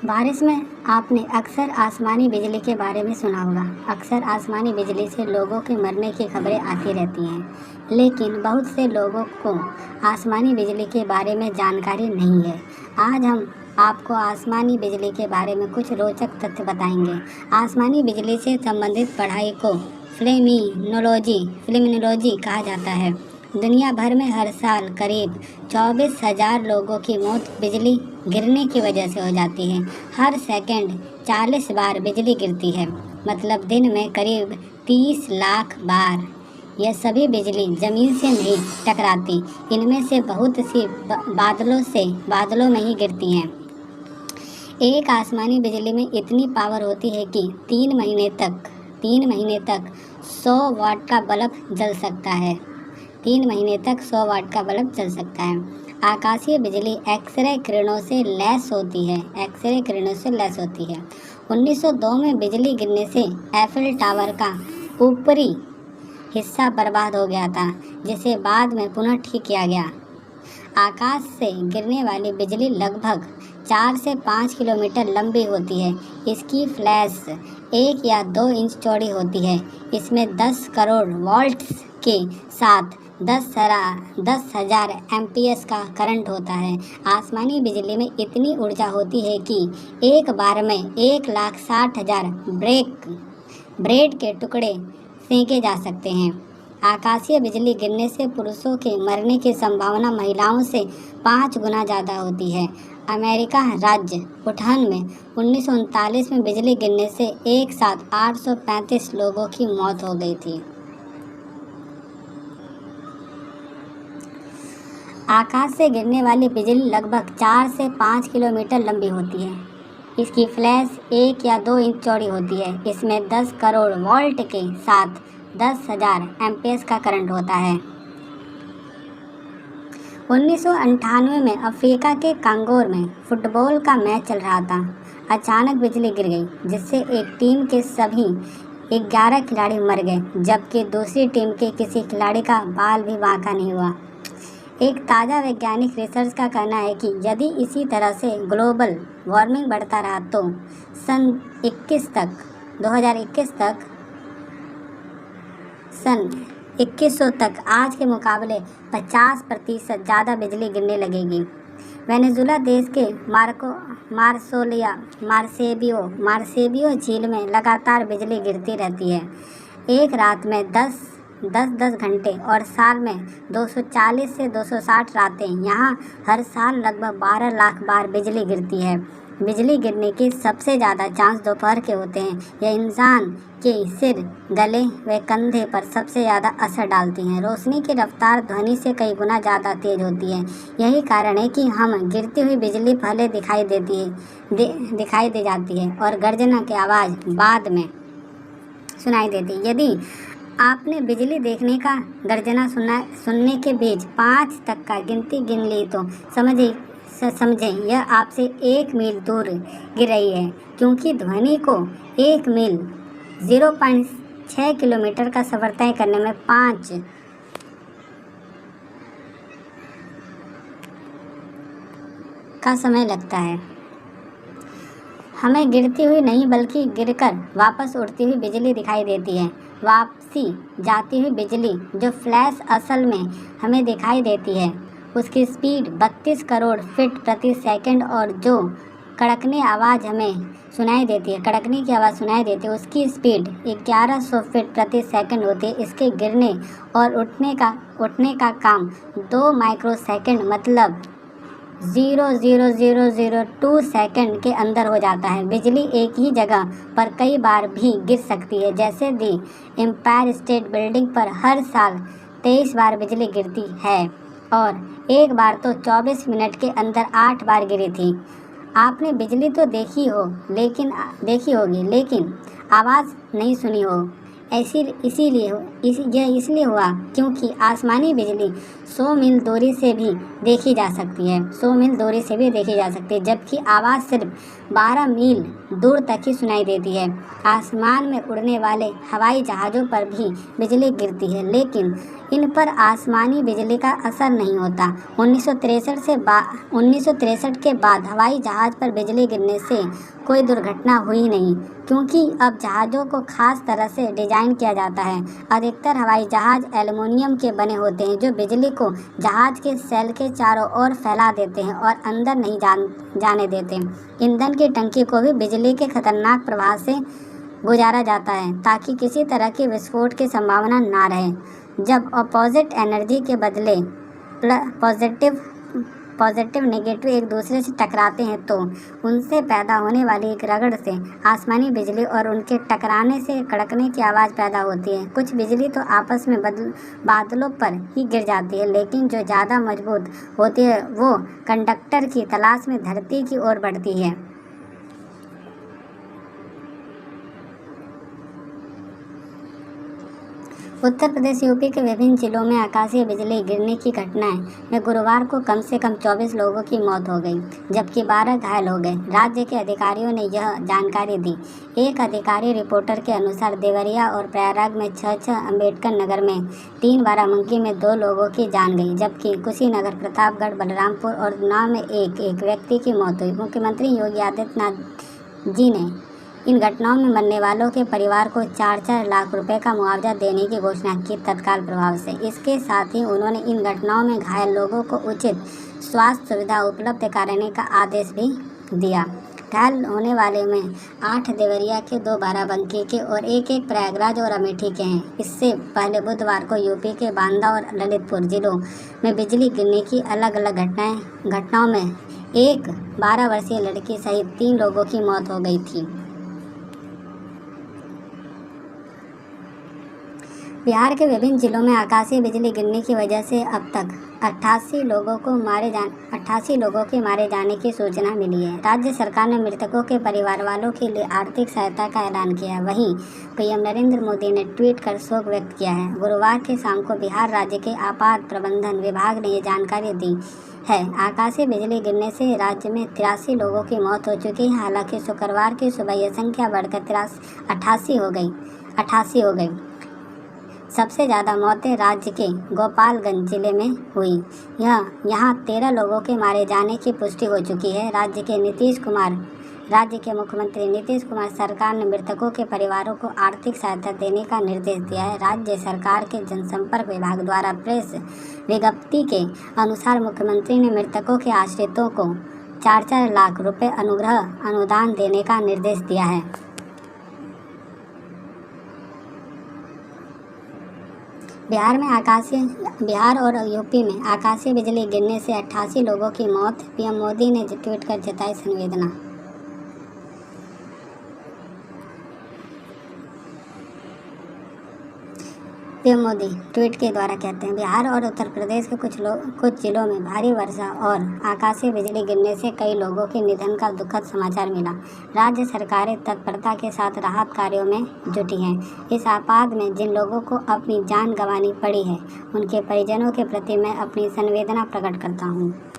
बारिश में आपने अक्सर आसमानी बिजली के बारे में सुना होगा। अक्सर आसमानी बिजली से लोगों के मरने की खबरें आती रहती हैं, लेकिन बहुत से लोगों को आसमानी बिजली के बारे में जानकारी नहीं है। आज हम आपको आसमानी बिजली के बारे में कुछ रोचक तथ्य बताएंगे। आसमानी बिजली से संबंधित पढ़ाई को फ्लेमिनोलॉजी कहा जाता है। दुनिया भर में हर साल करीब 24,000 लोगों की मौत बिजली गिरने की वजह से हो जाती है। हर सेकंड 40 बार बिजली गिरती है, मतलब दिन में करीब 30 लाख बार। यह सभी बिजली ज़मीन से नहीं टकराती, इनमें से बहुत सी बादलों में ही गिरती हैं। एक आसमानी बिजली में इतनी पावर होती है कि 3 महीने तक 100 वाट का बल्ब जल सकता है। 3 महीने तक 100 वाट का बल्ब जल सकता है। आकाशीय बिजली एक्सरे किरणों से लैस होती है। 1902 में बिजली गिरने से एफिल टावर का ऊपरी हिस्सा बर्बाद हो गया था, जिसे बाद में पुनः ठीक किया गया। आकाश से गिरने वाली बिजली लगभग 4 से 5 किलोमीटर लंबी होती है। इसकी फ्लैश 1 या 2 इंच चौड़ी होती है। इसमें 10 करोड़ वोल्ट्स के साथ 10,000 एम्पियर्स का करंट होता है। आसमानी बिजली में इतनी ऊर्जा होती है कि एक बार में 1,60,000 ब्रेड के टुकड़े फेंके जा सकते हैं। आकाशीय बिजली गिरने से पुरुषों के मरने की संभावना महिलाओं से 5 गुना ज़्यादा होती है। अमेरिका राज्य उठान में 1939 में बिजली गिरने से एक साथ 835 लोगों की मौत हो गई थी। आकाश से गिरने वाली बिजली लगभग 4 से 5 किलोमीटर लंबी होती है। इसकी फ्लैश 1 या 2 इंच चौड़ी होती है। इसमें 10 करोड़ वोल्ट के साथ 10,000 एम्पियर्स का करंट होता है। 1998 में अफ्रीका के कांगोर में फुटबॉल का मैच चल रहा था। अचानक बिजली गिर गई, जिससे एक टीम के सभी 11 खिलाड़ी मर गए, जबकि दूसरी टीम के किसी खिलाड़ी का बाल भी बांका नहीं हुआ। एक ताज़ा वैज्ञानिक रिसर्च का कहना है कि यदि इसी तरह से ग्लोबल वार्मिंग बढ़ता रहा तो सन 2100 तक आज के मुकाबले 50% ज़्यादा बिजली गिरने लगेगी। वेनेजुला देश के मार्सेबियो झील में लगातार बिजली गिरती रहती है। एक रात में 10 घंटे और साल में 240 से 260 रातें। यहाँ हर साल लगभग 12 लाख बार बिजली गिरती है। बिजली गिरने के सबसे ज़्यादा चांस दोपहर के होते हैं। यह इंसान के सिर, गले व कंधे पर सबसे ज़्यादा असर डालती हैं। रोशनी की रफ्तार ध्वनि से कई गुना ज़्यादा तेज़ होती है। यही कारण है कि हम गिरती हुई बिजली पहले दिखाई दे जाती है और गर्जना की आवाज़ बाद में सुनाई देती है। यदि आपने बिजली देखने का गर्जना सुनने के बीच 5 तक का गिनती गिन ली तो समझें यह आपसे 1 मील दूर गिर रही है, क्योंकि ध्वनि को 1 मील 0.6 किलोमीटर का सफ़र तय करने में 5 का समय लगता है। हमें गिरती हुई नहीं बल्कि गिरकर वापस उड़ती हुई बिजली दिखाई देती है। वापसी जाती हुई बिजली जो फ्लैश असल में हमें दिखाई देती है, उसकी स्पीड 32 करोड़ फीट प्रति सेकंड और जो कड़कने की आवाज़ सुनाई देती है, उसकी स्पीड 1100 फीट प्रति सेकंड होती है। इसके गिरने और उठने का काम 2 माइक्रोसेकंड मतलब 0.0002 सेकंड के अंदर हो जाता है। बिजली एक ही जगह पर कई बार भी गिर सकती है। जैसे दी एम्पायर स्टेट बिल्डिंग पर हर साल 23 बार बिजली गिरती है और एक बार तो 24 मिनट के अंदर 8 बार गिरी थी। आपने बिजली तो देखी होगी, लेकिन आवाज़ नहीं सुनी हो। यह इसलिए हुआ क्योंकि आसमानी बिजली 100 मील दूरी से भी देखी जा सकती है। 100 मील दूरी से भी देखी जा सकती है, जबकि आवाज़ सिर्फ 12 मील दूर तक ही सुनाई देती है। आसमान में उड़ने वाले हवाई जहाज़ों पर भी बिजली गिरती है, लेकिन इन पर आसमानी बिजली का असर नहीं होता। 1963 के बाद हवाई जहाज़ पर बिजली गिरने से कोई दुर्घटना हुई नहीं, क्योंकि अब जहाज़ों को खास तरह से डिज़ाइन किया जाता है। अधिकतर हवाई जहाज़ एल्युमिनियम के बने होते हैं, जो बिजली को जहाज़ के सेल के चारों ओर फैला देते हैं और अंदर नहीं जाने देते। ईंधन की टंकी को भी बिजली के खतरनाक प्रवाह से गुजारा जाता है, ताकि किसी तरह के विस्फोट की संभावना ना रहे। जब अपोजिट एनर्जी के बदले पॉजिटिव नेगेटिव एक दूसरे से टकराते हैं, तो उनसे पैदा होने वाली एक रगड़ से आसमानी बिजली और उनके टकराने से कड़कने की आवाज़ पैदा होती है। कुछ बिजली तो आपस में बादलों पर ही गिर जाती है, लेकिन जो ज़्यादा मजबूत होती है वो कंडक्टर की तलाश में धरती की ओर बढ़ती है। उत्तर प्रदेश यूपी के विभिन्न जिलों में आकाशीय बिजली गिरने की घटनाएं में गुरुवार को कम से कम 24 लोगों की मौत हो गई, जबकि 12 घायल हो गए। राज्य के अधिकारियों ने यह जानकारी दी। एक अधिकारी रिपोर्टर के अनुसार देवरिया और प्रयागराज में 6, अम्बेडकर नगर में 3, बाराबंकी में 2 लोगों की जान गई, जबकि कुशीनगर, प्रतापगढ़, बलरामपुर और उन्नाव में एक व्यक्ति की मौत हुई। मुख्यमंत्री योगी आदित्यनाथ जी ने इन घटनाओं में मरने वालों के परिवार को 4-4 लाख रुपए का मुआवजा देने की घोषणा की तत्काल प्रभाव से। इसके साथ ही उन्होंने इन घटनाओं में घायल लोगों को उचित स्वास्थ्य सुविधा उपलब्ध कराने का आदेश भी दिया। घायल होने वाले में 8 देवरिया के, 2 बाराबंकी के और एक प्रयागराज और अमेठी के हैं। इससे पहले बुधवार को यूपी के बांदा और ललितपुर जिलों में बिजली गिरने की अलग अलग घटनाओं में एक 12 वर्षीय लड़की सहित 3 लोगों की मौत हो गई थी। बिहार के विभिन्न जिलों में आकाशीय बिजली गिरने की वजह से अब तक 88 लोगों के मारे जाने की सूचना मिली है। राज्य सरकार ने मृतकों के परिवार वालों के लिए आर्थिक सहायता का ऐलान किया है। वहीं पीएम नरेंद्र मोदी ने ट्वीट कर शोक व्यक्त किया है। गुरुवार की शाम को बिहार राज्य के आपात प्रबंधन विभाग ने ये जानकारी दी है। आकाशीय बिजली गिरने से राज्य में 83 लोगों की मौत हो चुकी है। हालांकि शुक्रवार की सुबह यह संख्या बढ़कर 88 हो गई। सबसे ज़्यादा मौतें राज्य के गोपालगंज जिले में हुई। यहाँ 13 लोगों के मारे जाने की पुष्टि हो चुकी है। राज्य के मुख्यमंत्री नीतीश कुमार सरकार ने मृतकों के परिवारों को आर्थिक सहायता देने का निर्देश दिया है। राज्य सरकार के जनसंपर्क विभाग द्वारा प्रेस विज्ञप्ति के अनुसार मुख्यमंत्री ने मृतकों के आश्रितों को 4-4 लाख रुपए अनुदान देने का निर्देश दिया है। बिहार और यूपी में आकाशीय बिजली गिरने से 88 लोगों की मौत। पीएम मोदी ने ट्वीट कर जताई संवेदना। पीएम मोदी ट्वीट के द्वारा कहते हैं, बिहार और उत्तर प्रदेश के कुछ जिलों में भारी वर्षा और आकाशीय बिजली गिरने से कई लोगों के निधन का दुखद समाचार मिला। राज्य सरकारें तत्परता के साथ राहत कार्यों में जुटी हैं। इस आपात में जिन लोगों को अपनी जान गंवानी पड़ी है, उनके परिजनों के प्रति मैं अपनी संवेदना प्रकट करता हूँ।